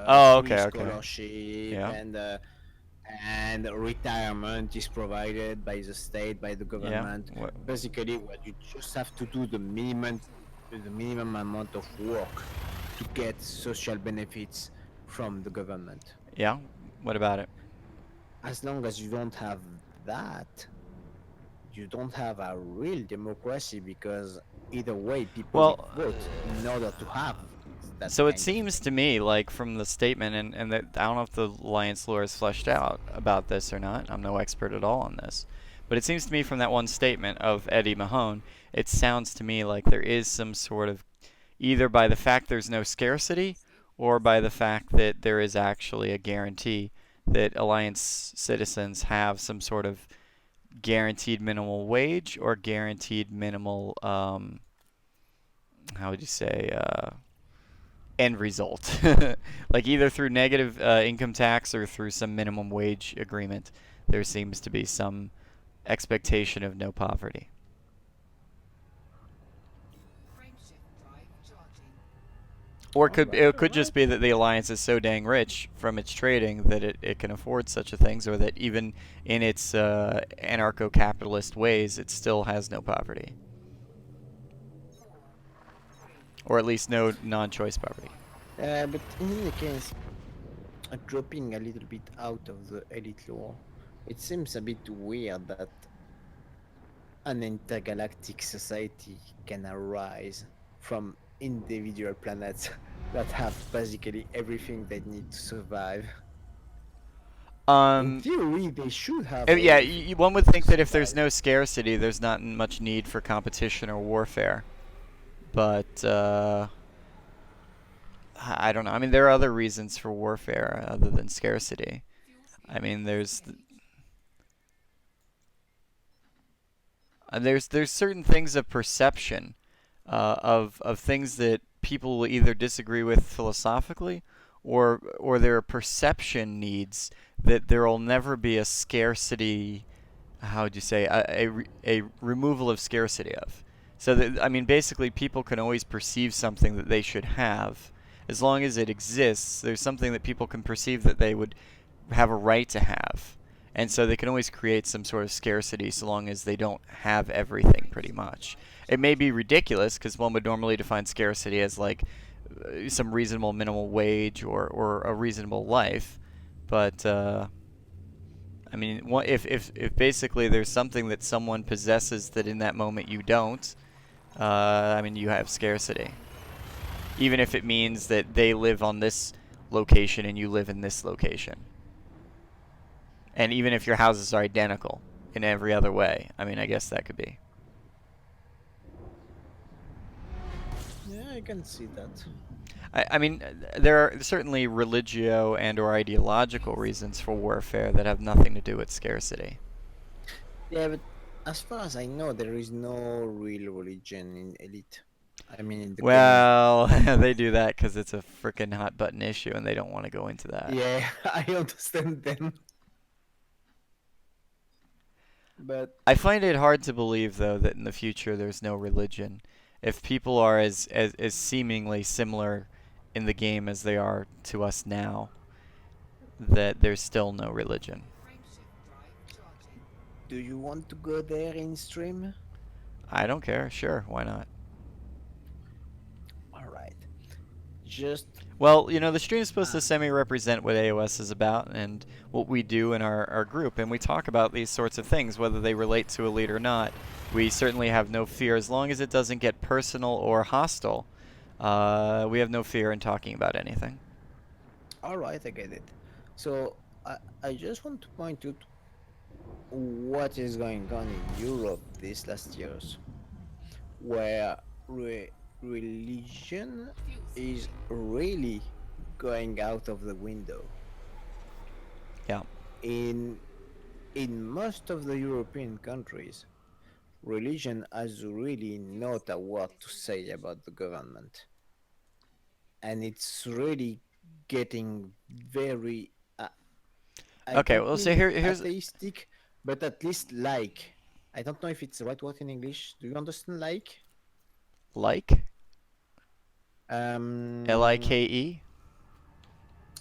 Oh, free okay, okay. scholarship, Yeah, and retirement is provided by the state, by the yeah. government. What? Basically, what you just have to do the minimum amount of work to get social benefits from the government. Yeah. What about it? As long as you don't have that, you don't have a real democracy, because either way, people will Well, vote in order to have that so it kind of seems thing. to me like from the statement, and that, I don't know if the Alliance lore is fleshed out about this or not. I'm no expert at all on this. But it seems to me from that one statement of Eddie Mahone, it sounds to me like there is some sort of, either by the fact there's no scarcity or by the fact that there is actually a guarantee that Alliance citizens have some sort of guaranteed minimal wage or guaranteed minimal, how would you say, end result. Like either through negative income tax or through some minimum wage agreement, there seems to be some expectation of no poverty. Or All right, it all could right. just be that the alliance is so dang rich from its trading that it can afford such a things, or that even in its anarcho-capitalist ways, it still has no poverty, or at least no non-choice poverty. But in any case, dropping a little bit out of the elite lore, it seems a bit weird that an intergalactic society can arise from individual planets that have basically everything they need to survive. In Um, theory, they should have yeah, everything one would to think that if there's survive. no scarcity, there's not much need for competition or warfare. But I don't know. I mean, there are other reasons for warfare other than scarcity. I mean, there's certain things of perception, of things that people will either disagree with philosophically, or their perception needs that there will never be a scarcity. How would you say, a removal of scarcity of. So that, I mean, basically, people can always perceive something that they should have, as long as it exists. There's something that people can perceive that they would have a right to have, and so they can always create some sort of scarcity so long as they don't have everything. Pretty much, it may be ridiculous because one would normally define scarcity as like some reasonable minimal wage or a reasonable life, but I mean, if basically there's something that someone possesses that in that moment you don't, I mean, you have scarcity. Even if it means that they live on this location and you live in this location. And even if your houses are identical in every other way, I mean, I guess that could be. Yeah, I can see that. I mean, there are certainly religio and or ideological reasons for warfare that have nothing to do with scarcity. Yeah, but as far as I know, there is no real religion in Elite. I mean, in the game. Well, they do that because it's a freaking hot button issue and they don't want to go into that. Yeah, I understand them. But I find it hard to believe, though, that in the future there's no religion. If people are as seemingly similar in the game as they are to us now, that there's still no religion. do you want to go there in stream? I don't care. Sure, why not? All right. Just Well, the stream is supposed uh, to semi-represent what AOS is about and what we do in our group, and we talk about these sorts of things, whether they relate to Elite or not. We certainly have no fear, as long as it doesn't get personal or hostile. We have no fear in talking about anything. all right, I get it. So I just want to point out what is going on in Europe these last years, where religion is really going out of the window. Yeah. In in most of the European countries, religion has really not a word to say about the government, and it's really getting very. I Okay. don't Well, so mean here's atheistic, but at least like. I don't know if it's the right word in English. Do you understand like? like Um, like.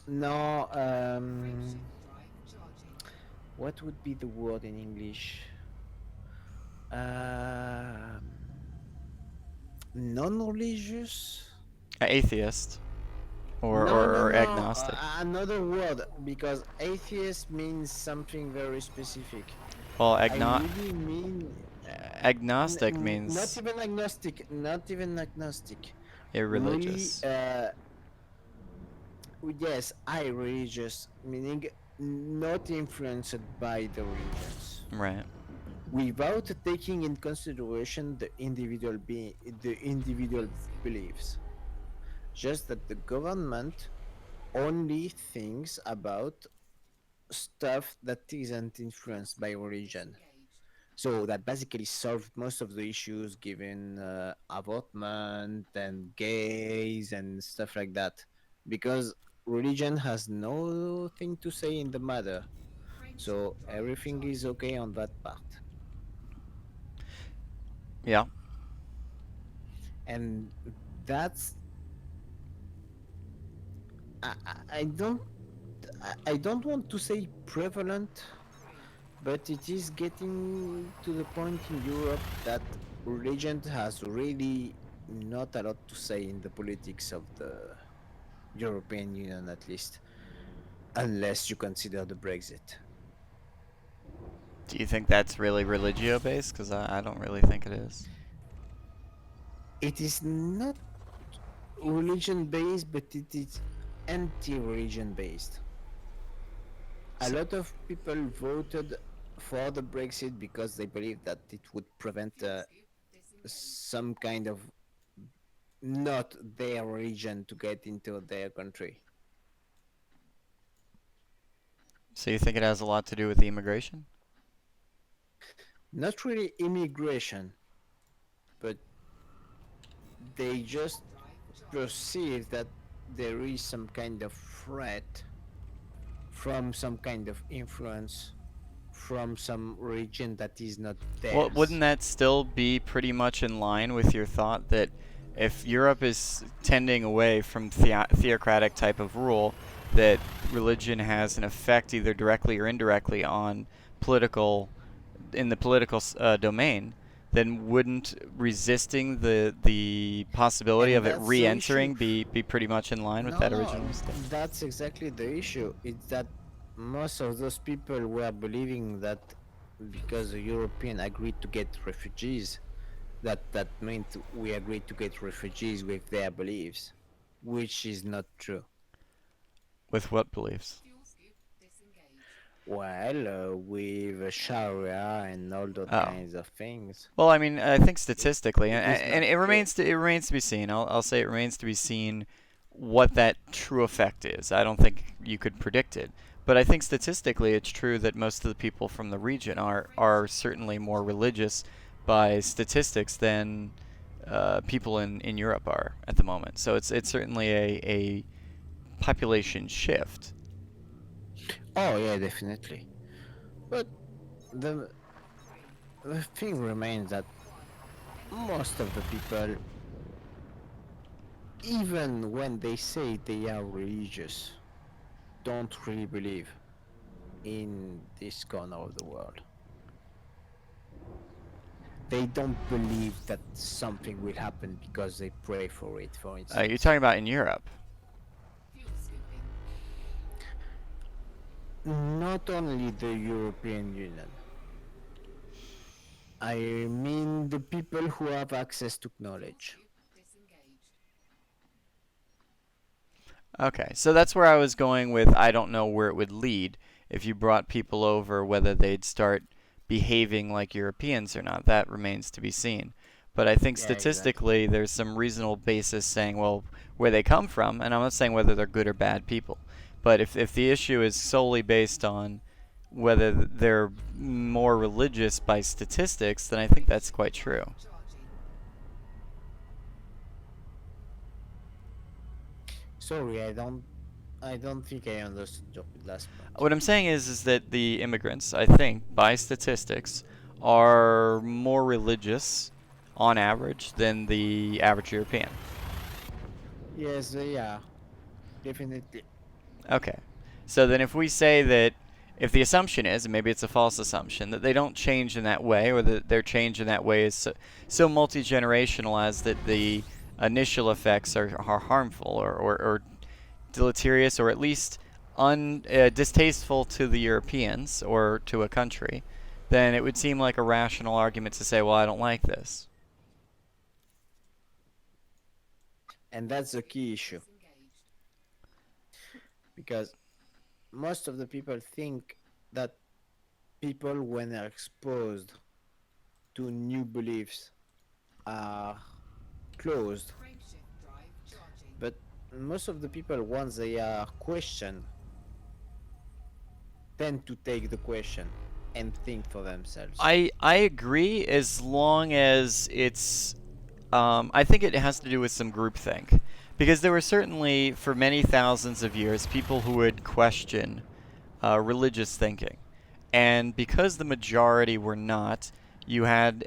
No, what would be the word in English? Um, non-religious? Atheist or, No, no, or no. agnostic. Another word because atheist means something very specific. Well, I really mean agnostic not means even agnostic, not even agnostic. Really, irreligious. yes, I religious, meaning not influenced by the religions, Right. without taking in consideration the individual beliefs. Just that the government only thinks about stuff that isn't influenced by religion. So that basically solved most of the issues given abortment and gays and stuff like that. Because religion has nothing to say in the matter. So everything is okay on that part. Yeah. And that's I don't I don't want to say prevalent, but it is getting to the point in Europe that religion has really not a lot to say in the politics of the European Union, at least, unless you consider the Brexit. Do you think that's really religio based? Because I don't really think it is. It is not religion based, but it is anti religion based. A So, lot of people voted for the Brexit because they believe that it would prevent some kind of not their religion to get into their country. so you think it has a lot to do with the immigration? Not really immigration, but they just perceive that there is some kind of threat from some kind of influence from some region that is not Well, wouldn't theirs. that still be pretty much in line with your thought that if Europe is tending away from theocratic type of rule, that religion has an effect either directly or indirectly on political in the political domain, then wouldn't resisting the possibility And of it that's the issue. re-entering be pretty much in line with No, that no, original statement? that's exactly the issue. It's that most of those people were believing that because the European agreed to get refugees, that meant we agreed to get refugees with their beliefs, which is not true. With what beliefs? Well, with Sharia and all those Oh. kinds of things, Well, I mean, I think it, statistically, it is and not true. it remains to be seen. I'll say it remains to be seen what that true effect is. I don't think you could predict it, but I think statistically, it's true that most of the people from the region are certainly more religious by statistics than people in Europe are at the moment. So it's certainly a population shift. Oh yeah, definitely. But the the thing remains that most of the people, even when they say they are religious, don't really believe in this corner of the world. They don't believe that something will happen because they pray for it, for You're instance. talking about in Europe. Not only the European Union, I mean the people who have access to knowledge. Okay, so that's where I was going with I don't know where it would lead if you brought people over, whether they'd start behaving like Europeans or not. That remains to be seen. But I think Yeah, exactly. statistically, there's some reasonable basis saying, well, where they come from, and I'm not saying whether they're good or bad people. But if the issue is solely based on whether they're more religious by statistics, then I think that's quite true. Sorry, I don't think I understood your last point. What I'm saying is that the immigrants, I think, by statistics, are more religious on average than the average European. Yes, yeah, definitely. Okay. So then if we say that if the assumption is, and maybe it's a false assumption, that they don't change in that way, or that their change in that way is so multi-generational as that the initial effects are harmful or deleterious or at least distasteful to the Europeans or to a country, then it would seem like a rational argument to say, well, I don't like this. And that's the key issue because most of the people think that people, when they're exposed to new beliefs, are closed. But most of the people, once they are questioned, tend to take the question and think for themselves. I agree as long as it's I think it has to do with some groupthink. Because there were certainly, for many thousands of years, people who would question religious thinking. And because the majority were not, you had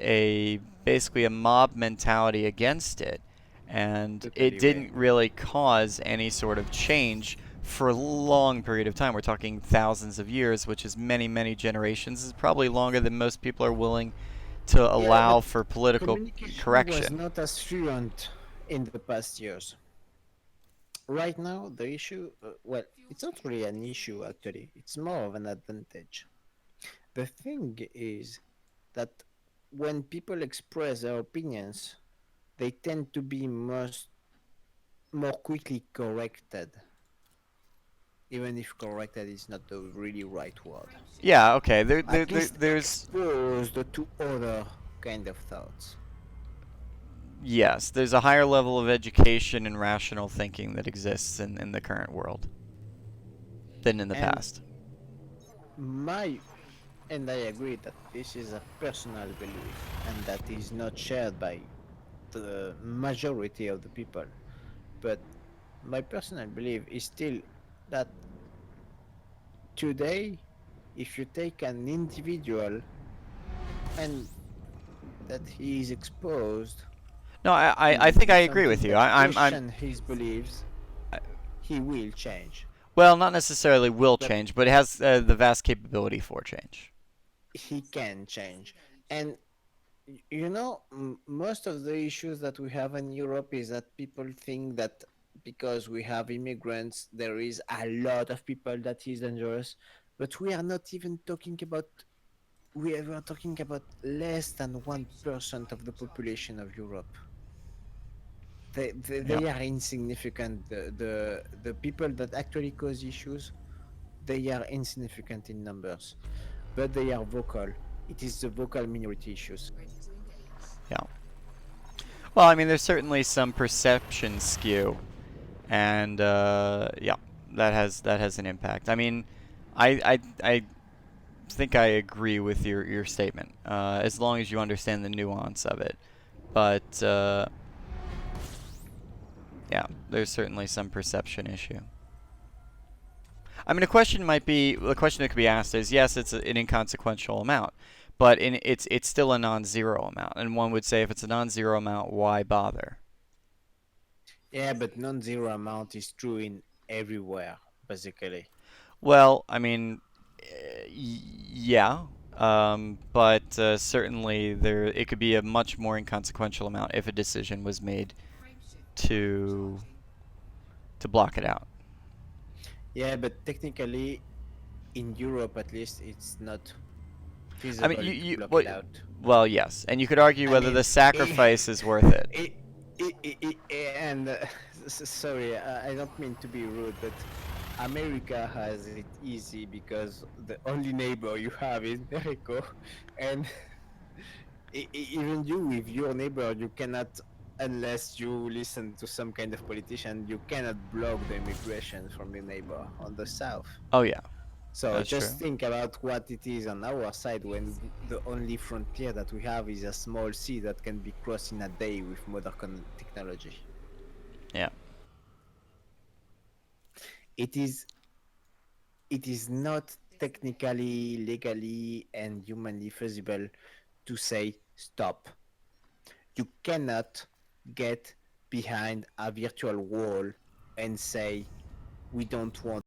basically a mob mentality against it. And it Totally way. didn't really cause any sort of change for a long period of time. We're talking thousands of years, which is many, many generations. Is probably longer than most people are willing to Yeah, allow but for political communication was correction. not as fluent in the past years. Right now, the issue, well, it's not really an issue actually, it's more of an advantage. The thing is that when people express their opinions, they tend to be more quickly corrected, even if corrected is not the really right word. Yeah, okay. At least There's exposed to other kind of thoughts. yes, there's a higher level of education and rational thinking that exists in the current world than in the And past. my and I agree that this is a personal belief and that is not shared by the majority of the people. But my personal belief is still that today, if you take an individual and that he is exposed No, I think to I agree with something you. that I'm question his beliefs, I, he will change. well, not necessarily will But change, but it has the vast capability for change. he can change. And you know, most of the issues that we have in Europe is that people think that because we have immigrants, there is a lot of people that is dangerous. But we are not even talking about, we are talking about less than 1% of the population of Europe. Yeah. They are insignificant. The people that actually cause issues, they are insignificant in numbers, but they are vocal. It is the vocal minority issues. Yeah. Well, I mean, there's certainly some perception skew, and yeah, that has an impact. I mean, I think I agree with your statement, as long as you understand the nuance of it. But yeah, there's certainly some perception issue. I mean, the question that could be asked is, yes, it's an inconsequential amount, but it's still a non-zero amount, and one would say if it's a non-zero amount, why bother? Yeah, but non-zero amount is true in everywhere, basically. Well, I mean, yeah, but certainly it could be a much more inconsequential amount if a decision was made to to block it out. Yeah, but technically, in Europe at least, it's not I mean, feasible to you block it what? out. Well, yes, and you could argue I whether the mean, sacrifice is worth it. it, and sorry, I don't mean to be rude, but America has it easy because the only neighbor you have is Mexico, and even you with your neighbor, you cannot, unless you listen to some kind of politician, you cannot block the immigration from your neighbor on the south. Oh yeah, So that's true. just think about what it is on our side when the only frontier that we have is a small sea that can be crossed in a day with modern technology. Yeah. It is it is not technically, legally, and humanly feasible to say stop. You cannot get behind a virtual wall and say we don't want